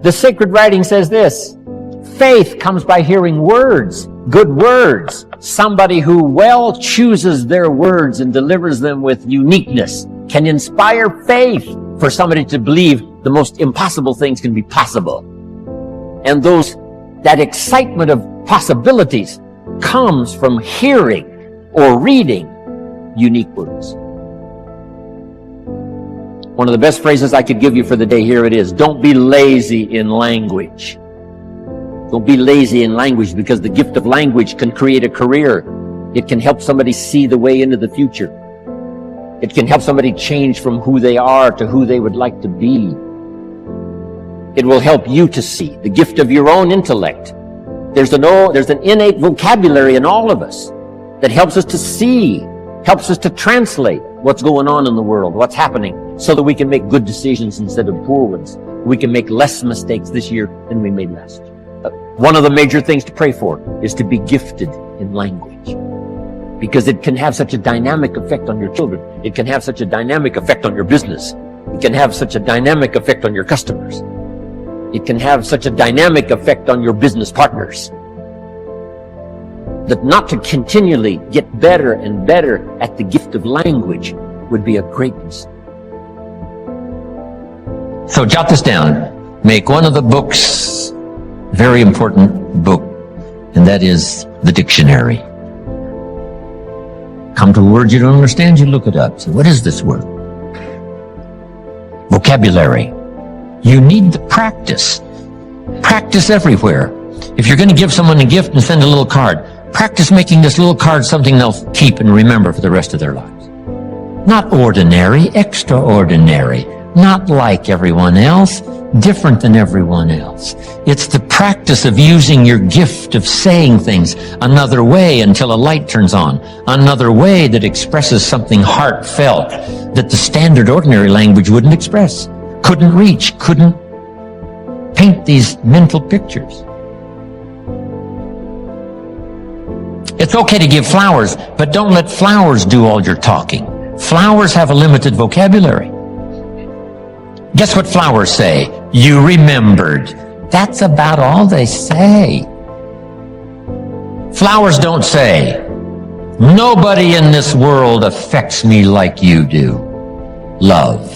The sacred writing says this: faith comes by hearing words, good words. Somebody who well chooses their words and delivers them with uniqueness can inspire faith for somebody to believe the most impossible things can be possible. And that excitement of possibilities comes from hearing or reading unique words. One of the best phrases I could give you for the day, here it is: don't be lazy in language. Don't be lazy in language, because the gift of language can create a career. It can help somebody see the way into the future. It can help somebody change from who they are to who they would like to be. It will help you to see the gift of your own intellect. There's an innate vocabulary in all of us that helps us to see, helps us to translate what's going on in the world, what's happening, so that we can make good decisions instead of poor ones. We can make less mistakes this year than we made last year. One of the major things to pray for is to be gifted in language, because it can have such a dynamic effect on your children. It can have such a dynamic effect on your business. It can have such a dynamic effect on your customers. It can have such a dynamic effect on your business partners, that not to continually get better and better at the gift of language would be a great mistake. So jot this down. Make one of the books very important book, and that is the dictionary. Come to a word you don't understand, you look it up. Say, what is this word? Vocabulary. You need the practice. Practice everywhere. If you're going to give someone a gift and send a little card, practice making this little card something they'll keep and remember for the rest of their lives. Not ordinary, extraordinary. Not like everyone else, different than everyone else. It's the practice of using your gift of saying things another way until a light turns on, another way that expresses something heartfelt that the standard ordinary language wouldn't express, couldn't reach, couldn't paint these mental pictures. It's okay to give flowers, but don't let flowers do all your talking. Flowers have a limited vocabulary. Guess what flowers say? You remembered. That's about all they say. Flowers don't say, nobody in this world affects me like you do. Love.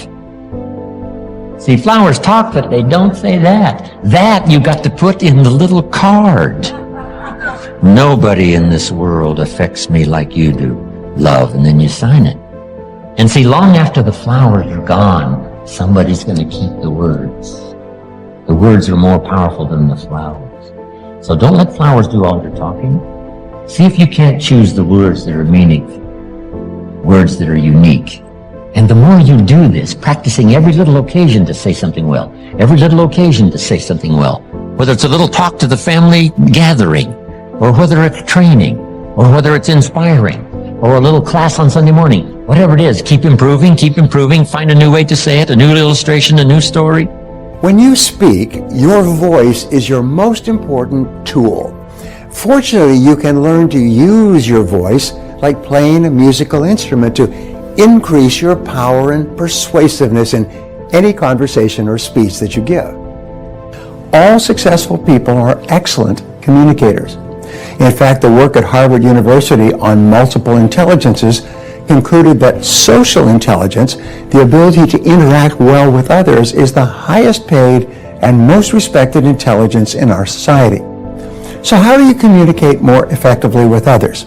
See, flowers talk, but they don't say that. That you got to put in the little card. Nobody in this world affects me like you do. Love. And then you sign it. And see, long after the flowers are gone, somebody's going to keep the words. The words are more powerful than the flowers. So don't let flowers do all your talking. See if you can't choose the words that are meaningful, words that are unique. And the more you do this, practicing every little occasion to say something well, every little occasion to say something well, whether it's a little talk to the family gathering, or whether it's training, or whether it's inspiring, or a little class on Sunday morning, whatever it is, keep improving, find a new way to say it, a new illustration, a new story. When you speak, your voice is your most important tool. Fortunately, you can learn to use your voice like playing a musical instrument to increase your power and persuasiveness in any conversation or speech that you give. All successful people are excellent communicators. In fact, the work at Harvard University on multiple intelligences concluded that social intelligence, the ability to interact well with others, is the highest paid and most respected intelligence in our society. So how do you communicate more effectively with others?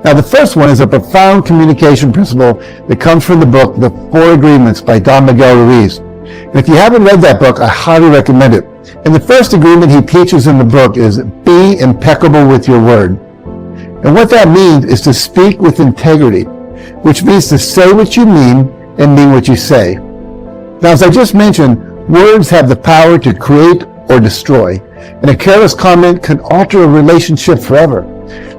Now, the first one is a profound communication principle that comes from the book, The Four Agreements by Don Miguel Ruiz. And if you haven't read that book, I highly recommend it. And the first agreement he teaches in the book is be impeccable with your word. And what that means is to speak with integrity, which means to say what you mean and mean what you say. Now, as I just mentioned, words have the power to create or destroy, and a careless comment can alter a relationship forever.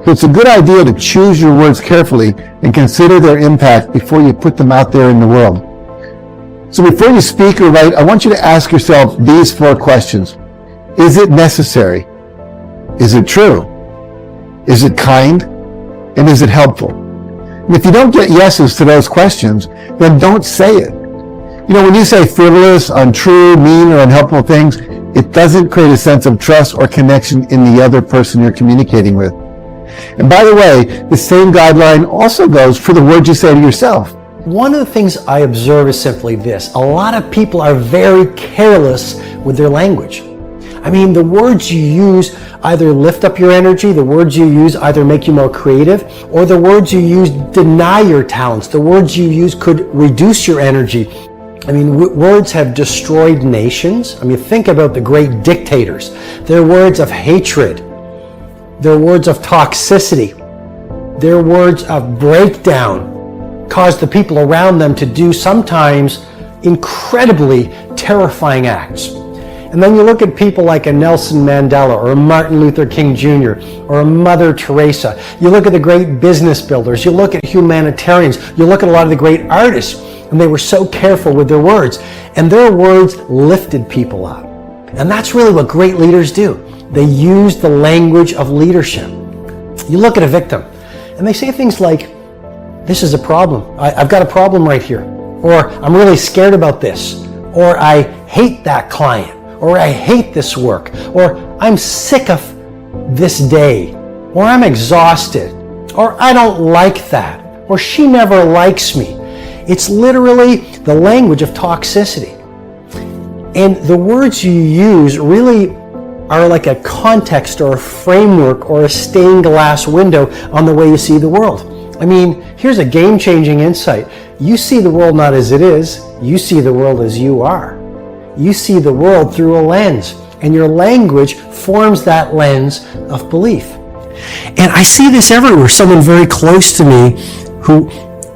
So it's a good idea to choose your words carefully and consider their impact before you put them out there in the world. So before you speak or write, I want you to ask yourself these 4 questions. Is it necessary? Is it true? Is it kind? And is it helpful? And if you don't get yeses to those questions, then don't say it. You know, when you say frivolous, untrue, mean, or unhelpful things, it doesn't create a sense of trust or connection in the other person you're communicating with. And by the way, the same guideline also goes for the words you say to yourself. One of the things I observe is simply this. A lot of people are very careless with their language. I mean, the words you use either lift up your energy, the words you use either make you more creative, or the words you use deny your talents. The words you use could reduce your energy. I mean, words have destroyed nations. I mean, think about the great dictators. Their words of hatred, their words of toxicity, their words of breakdown caused the people around them to do sometimes incredibly terrifying acts. And then you look at people like a Nelson Mandela or a Martin Luther King Jr. or a Mother Teresa. You look at the great business builders. You look at humanitarians. You look at a lot of the great artists, and they were so careful with their words. And their words lifted people up. And that's really what great leaders do. They use the language of leadership. You look at a victim, and they say things like, "This is a problem. I've got a problem right here." Or, "I'm really scared about this." Or, "I hate that client." Or, "I hate this work." Or, "I'm sick of this day." Or, "I'm exhausted." Or, "I don't like that." Or, "She never likes me." It's literally the language of toxicity. And the words you use really are like a context or a framework or a stained glass window on the way you see the world. I mean, here's a game-changing insight. You see the world not as it is, you see the world as you are. You see the world through a lens, and your language forms that lens of belief. And I see this everywhere. Someone very close to me who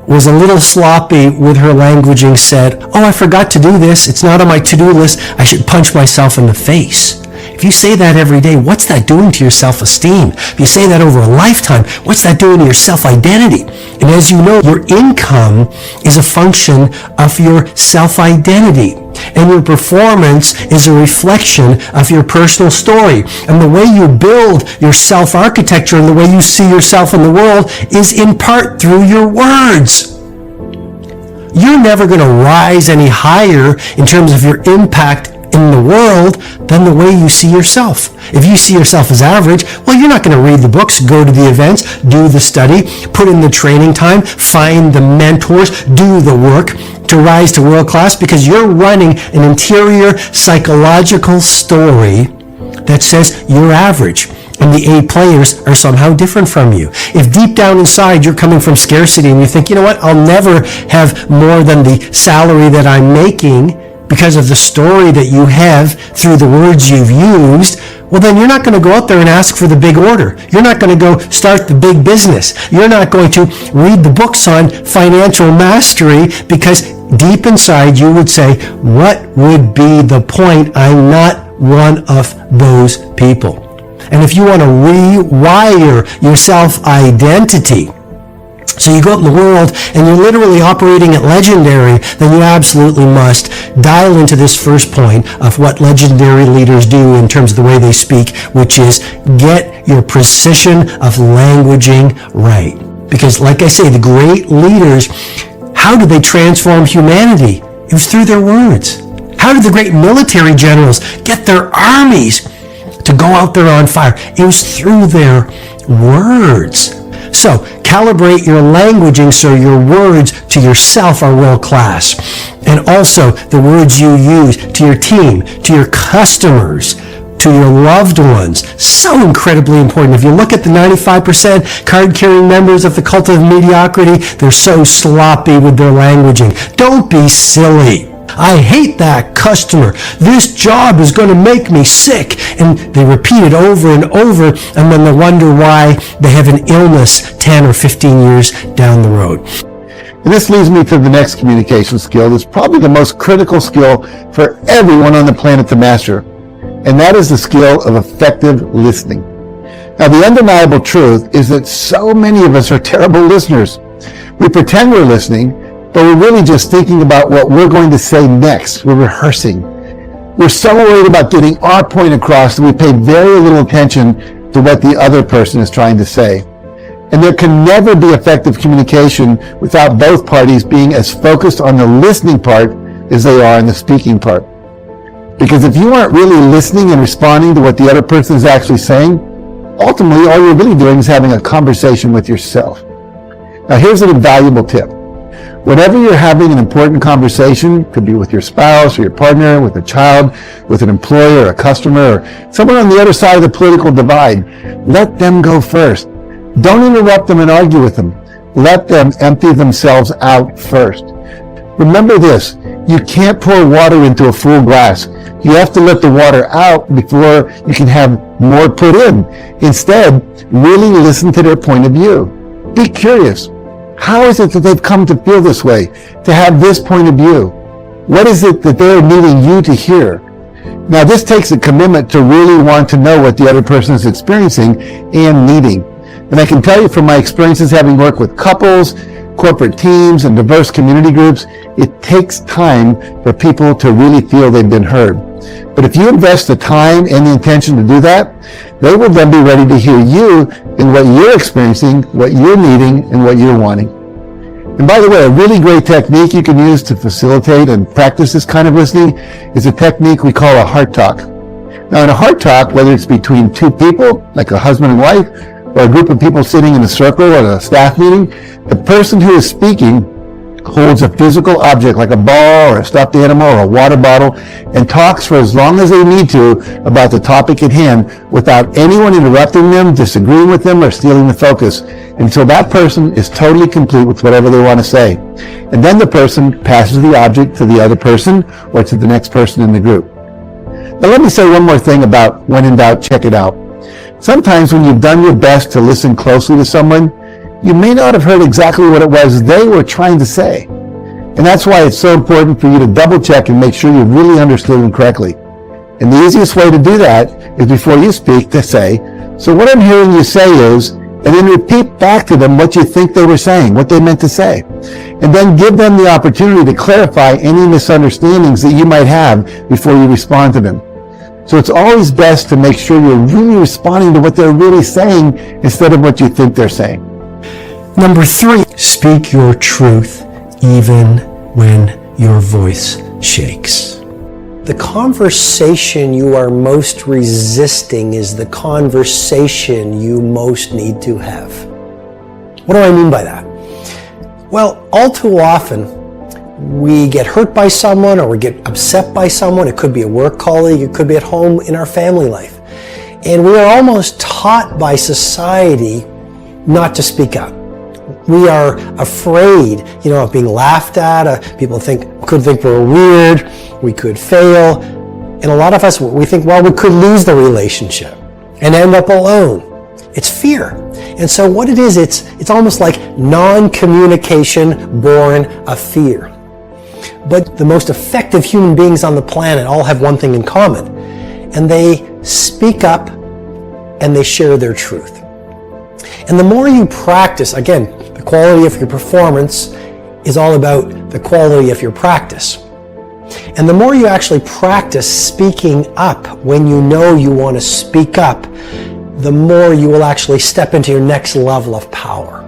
was a little sloppy with her languaging said, "Oh, I forgot to do this. It's not on my to-do list. I should punch myself in the face." If you say that every day, what's that doing to your self-esteem? If you say that over a lifetime, what's that doing to your self-identity? And as you know, your income is a function of your self-identity. And your performance is a reflection of your personal story. And the way you build your self-architecture and the way you see yourself in the world is in part through your words. You're never going to rise any higher in terms of your impact in the world than the way you see yourself. If you see yourself as average, well, you're not going to read the books, go to the events, do the study, put in the training time, find the mentors, do the work to rise to world class, because you're running an interior psychological story that says you're average and the A players are somehow different from you. If deep down inside you're coming from scarcity and you think, you know what, I'll never have more than the salary that I'm making, because of the story that you have through the words you've used, well, then you're not going to go out there and ask for the big order. You're not going to go start the big business. You're not going to read the books on financial mastery, because deep inside you would say, what would be the point? I'm not one of those people. And if you want to rewire your self-identity, so you go out in the world and you're literally operating at legendary, then you absolutely must dial into this first point of what legendary leaders do in terms of the way they speak, which is get your precision of languaging right. Because like I say, the great leaders, how did they transform humanity? It was through their words. How did the great military generals get their armies to go out there on fire? It was through their words. So calibrate your languaging so your words to yourself are world class. And also the words you use to your team, to your customers, to your loved ones. So incredibly important. If you look at the 95% card-carrying members of the cult of mediocrity, they're so sloppy with their languaging. Don't be silly. I hate that customer. This job is going to make me sick. And they repeat it over and over, and then they wonder why they have an illness 10 or 15 years down the road. And this leads me to the next communication skill that's probably the most critical skill for everyone on the planet to master. And that is the skill of effective listening. Now, the undeniable truth is that so many of us are terrible listeners. We pretend we're listening, but we're really just thinking about what we're going to say next. We're rehearsing. We're so worried about getting our point across that we pay very little attention to what the other person is trying to say. And there can never be effective communication without both parties being as focused on the listening part as they are on the speaking part. Because if you aren't really listening and responding to what the other person is actually saying, ultimately all you're really doing is having a conversation with yourself. Now here's an invaluable tip. Whenever you're having an important conversation, could be with your spouse or your partner, with a child, with an employer or a customer, or someone on the other side of the political divide, let them go first. Don't interrupt them and argue with them. Let them empty themselves out first. Remember this, you can't pour water into a full glass. You have to let the water out before you can have more put in. Instead, really listen to their point of view. Be curious. How is it that they've come to feel this way, to have this point of view? What is it that they're needing you to hear? Now, this takes a commitment to really want to know what the other person is experiencing and needing. And I can tell you from my experiences having worked with couples, corporate teams, and diverse community groups, it takes time for people to really feel they've been heard. But if you invest the time and the intention to do that, they will then be ready to hear you in what you're experiencing, what you're needing, and what you're wanting. And by the way, a really great technique you can use to facilitate and practice this kind of listening is a technique we call a heart talk. Now in a heart talk, whether it's between two people, like a husband and wife, or a group of people sitting in a circle at a staff meeting, the person who is speaking holds a physical object like a ball or a stuffed animal or a water bottle and talks for as long as they need to about the topic at hand without anyone interrupting them, disagreeing with them, or stealing the focus until that person is totally complete with whatever they want to say. And then the person passes the object to the other person or to the next person in the group. Now let me say one more thing about when in doubt, check it out. Sometimes when you've done your best to listen closely to someone, you may not have heard exactly what it was they were trying to say. And that's why it's so important for you to double check and make sure you really understood them correctly. And the easiest way to do that is before you speak to say, so what I'm hearing you say is, and then repeat back to them what you think they were saying, what they meant to say. And then give them the opportunity to clarify any misunderstandings that you might have before you respond to them. So it's always best to make sure you're really responding to what they're really saying instead of what you think they're saying. Number 3, speak your truth even when your voice shakes. The conversation you are most resisting is the conversation you most need to have. What do I mean by that? Well, all too often, we get hurt by someone or we get upset by someone. It could be a work colleague, it could be at home in our family life. And we are almost taught by society not to speak up. We are afraid, of being laughed at. People could think we're weird, we could fail. And a lot of us, we think, we could lose the relationship and end up alone. It's fear. And so what it is, it's almost like non-communication born of fear. But the most effective human beings on the planet all have one thing in common, and they speak up and they share their truth. And the more you practice, again, the quality of your performance is all about the quality of your practice. And the more you actually practice speaking up when you know you want to speak up, the more you will actually step into your next level of power.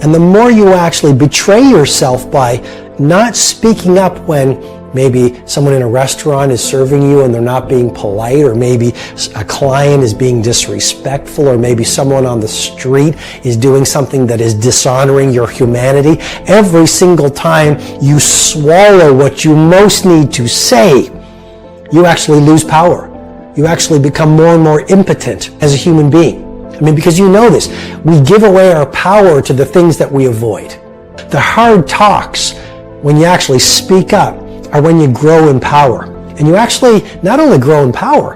And the more you actually betray yourself by not speaking up when maybe someone in a restaurant is serving you and they're not being polite, or maybe a client is being disrespectful, or maybe someone on the street is doing something that is dishonoring your humanity. Every single time you swallow what you most need to say, you actually lose power. You actually become more and more impotent as a human being. Because you know this, we give away our power to the things that we avoid. The hard talks, when you actually speak up, are when you grow in power. And you actually not only grow in power,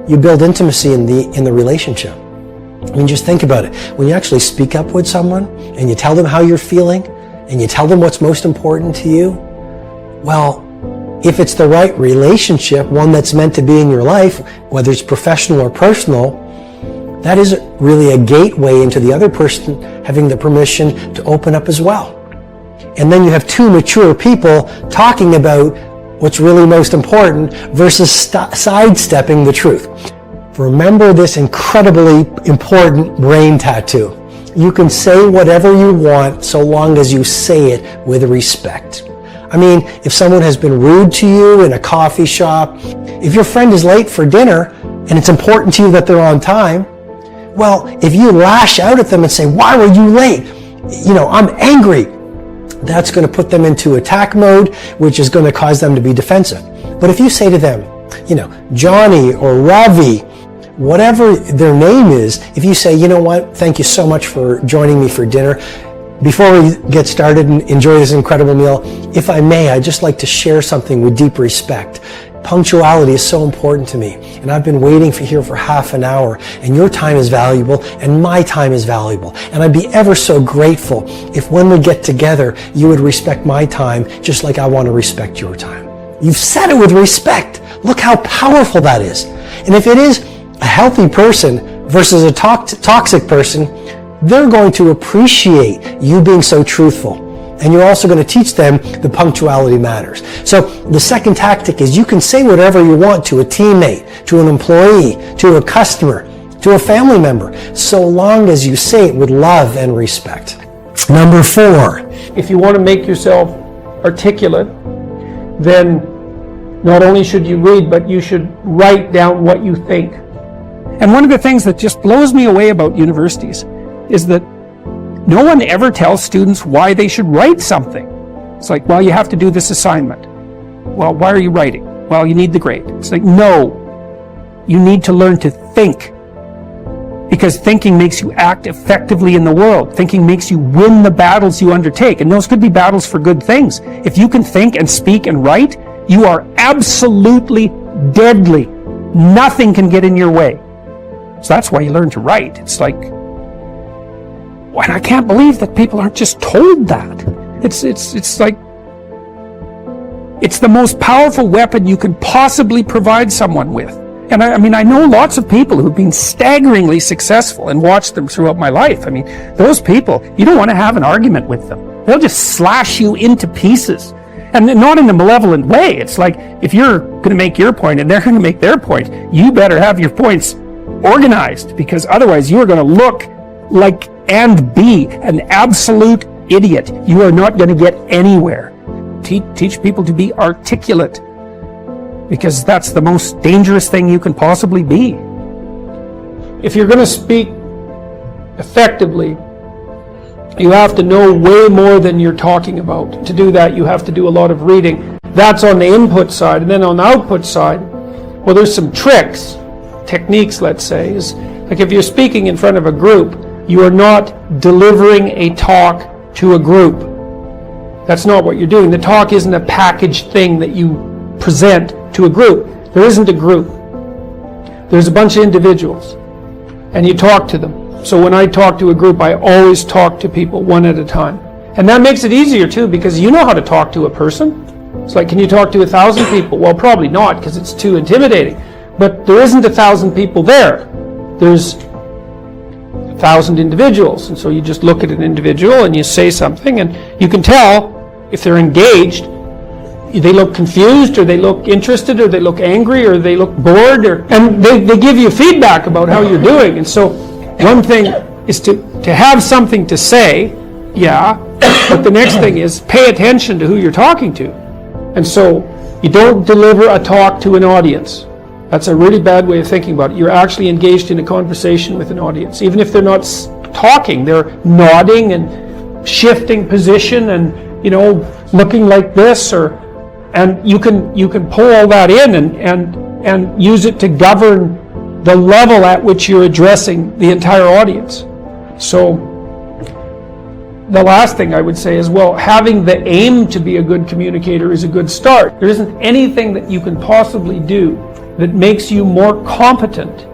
you build intimacy in the relationship. Just think about it. When you actually speak up with someone and you tell them how you're feeling and you tell them what's most important to you, if it's the right relationship, one that's meant to be in your life, whether it's professional or personal, that is really a gateway into the other person having the permission to open up as well. And then you have two mature people talking about what's really most important versus sidestepping the truth. Remember this incredibly important brain tattoo. You can say whatever you want so long as you say it with respect. I mean, if someone has been rude to you in a coffee shop, if your friend is late for dinner and it's important to you that they're on time, well, if you lash out at them and say, why were you late? I'm angry. That's going to put them into attack mode, which is going to cause them to be defensive. But if you say to them, Johnny or Ravi, whatever their name is, if you say, you know what, thank you so much for joining me for dinner. Before we get started and enjoy this incredible meal, if I may, I'd just like to share something with deep respect. Punctuality is so important to me, and I've been waiting here for half an hour, and your time is valuable, and my time is valuable. And I'd be ever so grateful if when we get together, you would respect my time just like I want to respect your time. You've said it with respect. Look how powerful that is. And if it is a healthy person versus a toxic person, they're going to appreciate you being so truthful. And you're also going to teach them the punctuality matters. So the second tactic is you can say whatever you want to a teammate, to an employee, to a customer, to a family member, so long as you say it with love and respect. Number 4. If you want to make yourself articulate, then not only should you read, but you should write down what you think. And one of the things that just blows me away about universities is that no one ever tells students why they should write something. It's like, well, you have to do this assignment. Well, why are you writing? Well, you need the grade. It's like, no, you need to learn to think. Because thinking makes you act effectively in the world. Thinking makes you win the battles you undertake. And those could be battles for good things. If you can think and speak and write, you are absolutely deadly. Nothing can get in your way. So that's why you learn to write. It's like, and I can't believe that people aren't just told that. It's like, it's the most powerful weapon you can possibly provide someone with. And I know lots of people who've been staggeringly successful and watched them throughout my life. I mean, those people, you don't want to have an argument with them. They'll just slash you into pieces. And not in a malevolent way. It's like, if you're going to make your point and they're going to make their point, you better have your points organized, because otherwise you are going to look like and be an absolute idiot. You are not going to get anywhere. Teach people to be articulate, because that's the most dangerous thing you can possibly be. If you're going to speak effectively, you have to know way more than you're talking about. To do that, you have to do a lot of reading. That's on the input side. And then on the output side, well, there's some tricks, techniques, let's say. Is like if you're speaking in front of a group, you are not delivering a talk to a group. That's not what you're doing. The talk isn't a packaged thing that you present to a group. There isn't a group. There's a bunch of individuals, and you talk to them. So when I talk to a group, I always talk to people one at a time. And that makes it easier too, because you know how to talk to a person. It's like, can you talk to 1,000 people? Well, probably not, because it's too intimidating. But there isn't 1,000 people there. There's 1,000 individuals. And so you just look at an individual and you say something, and you can tell if they're engaged. They look confused, or they look interested, or they look angry, or they look bored, and they give you feedback about how you're doing. And so one thing is to have something to say, yeah, but the next thing is pay attention to who you're talking to. And so you don't deliver a talk to an audience. That's a really bad way of thinking about it. You're actually engaged in a conversation with an audience. Even if they're not talking, they're nodding and shifting position and, looking like this, and you can pull all that in and use it to govern the level at which you're addressing the entire audience. So the last thing I would say is, well, having the aim to be a good communicator is a good start. There isn't anything that you can possibly do that makes you more competent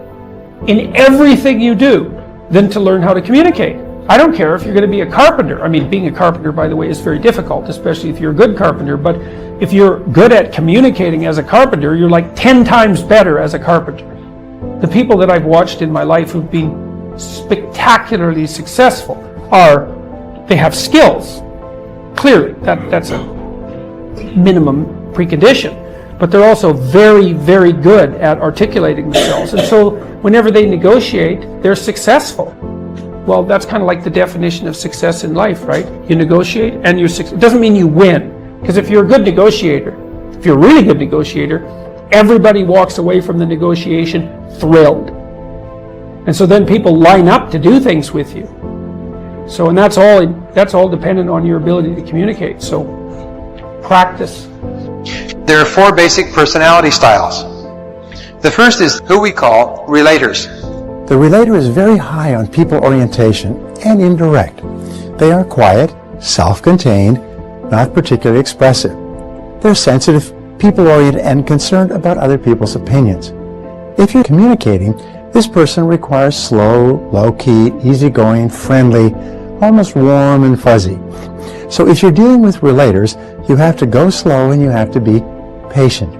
in everything you do than to learn how to communicate. I don't care if you're going to be a carpenter. I mean, being a carpenter, by the way, is very difficult, especially if you're a good carpenter. But if you're good at communicating as a carpenter, you're like 10 times better as a carpenter. The people that I've watched in my life who've been spectacularly successful they have skills. Clearly, that's a minimum precondition. But they're also very, very good at articulating themselves. And so whenever they negotiate, they're successful. Well, that's kind of like the definition of success in life, right? You negotiate and you're successful. It doesn't mean you win. Because if you're a good negotiator, if you're a really good negotiator, everybody walks away from the negotiation thrilled. And so then people line up to do things with you. So, and that's all dependent on your ability to communicate. So, practice. There are 4 basic personality styles. The first is who we call relators. The relator is very high on people orientation and indirect. They are quiet, self-contained, not particularly expressive. They're sensitive, people-oriented, and concerned about other people's opinions. If you're communicating, this person requires slow, low-key, easygoing, friendly, almost warm and fuzzy. So if you're dealing with relators, you have to go slow and you have to be patient.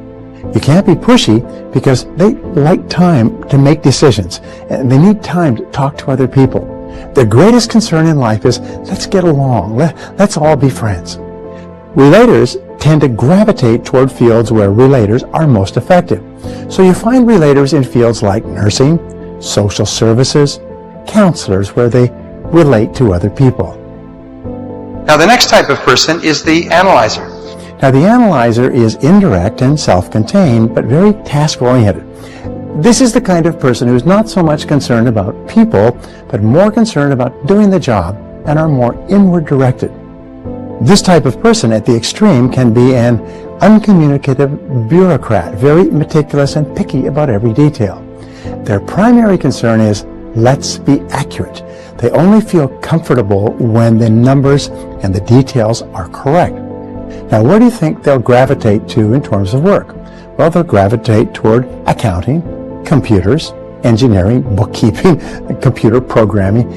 You can't be pushy because they like time to make decisions and they need time to talk to other people. Their greatest concern in life is, let's get along, let's all be friends. Relators tend to gravitate toward fields where relators are most effective. So you find relators in fields like nursing, social services, counselors, where they relate to other people. Now the next type of person is the analyzer. Now the analyzer is indirect and self-contained, but very task-oriented. This is the kind of person who's not so much concerned about people, but more concerned about doing the job and are more inward-directed. This type of person at the extreme can be an uncommunicative bureaucrat, very meticulous and picky about every detail. Their primary concern is, let's be accurate. They only feel comfortable when the numbers and the details are correct. Now, where do you think they'll gravitate to in terms of work? Well, they'll gravitate toward accounting, computers, engineering, bookkeeping, computer programming.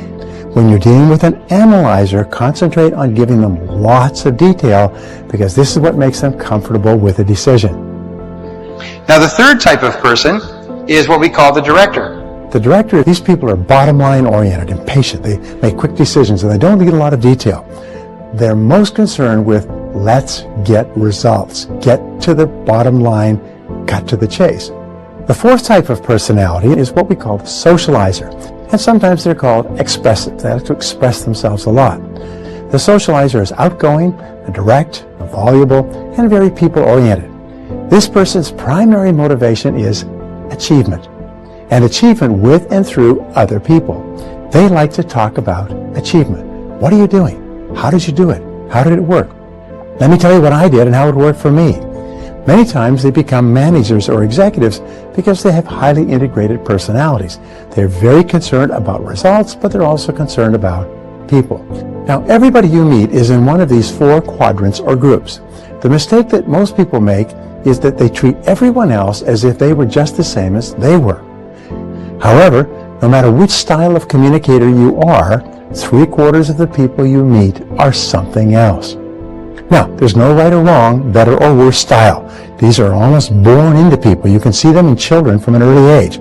When you're dealing with an analyzer, concentrate on giving them lots of detail because this is what makes them comfortable with a decision. Now the third type of person is what we call the director. The director, these people are bottom line oriented, impatient. They make quick decisions and they don't need a lot of detail. They're most concerned with let's get results, get to the bottom line, cut to the chase. The fourth type of personality is what we call the socializer, and sometimes they're called expressive. They like to express themselves a lot. The socializer is outgoing, direct, voluble, and very people-oriented. This person's primary motivation is achievement, and achievement with and through other people. They like to talk about achievement. What are you doing? How did you do it? How did it work? Let me tell you what I did and how it worked for me. Many times they become managers or executives because they have highly integrated personalities. They're very concerned about results, but they're also concerned about people. Now, everybody you meet is in one of these 4 quadrants or groups. The mistake that most people make is that they treat everyone else as if they were just the same as they were. However, no matter which style of communicator you are, 3/4 of the people you meet are something else. Now, there's no right or wrong, better or worse style. These are almost born into people. You can see them in children from an early age.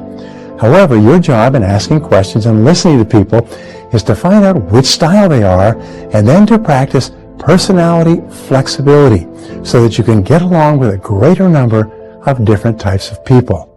However, your job in asking questions and listening to people is to find out which style they are and then to practice personality flexibility so that you can get along with a greater number of different types of people.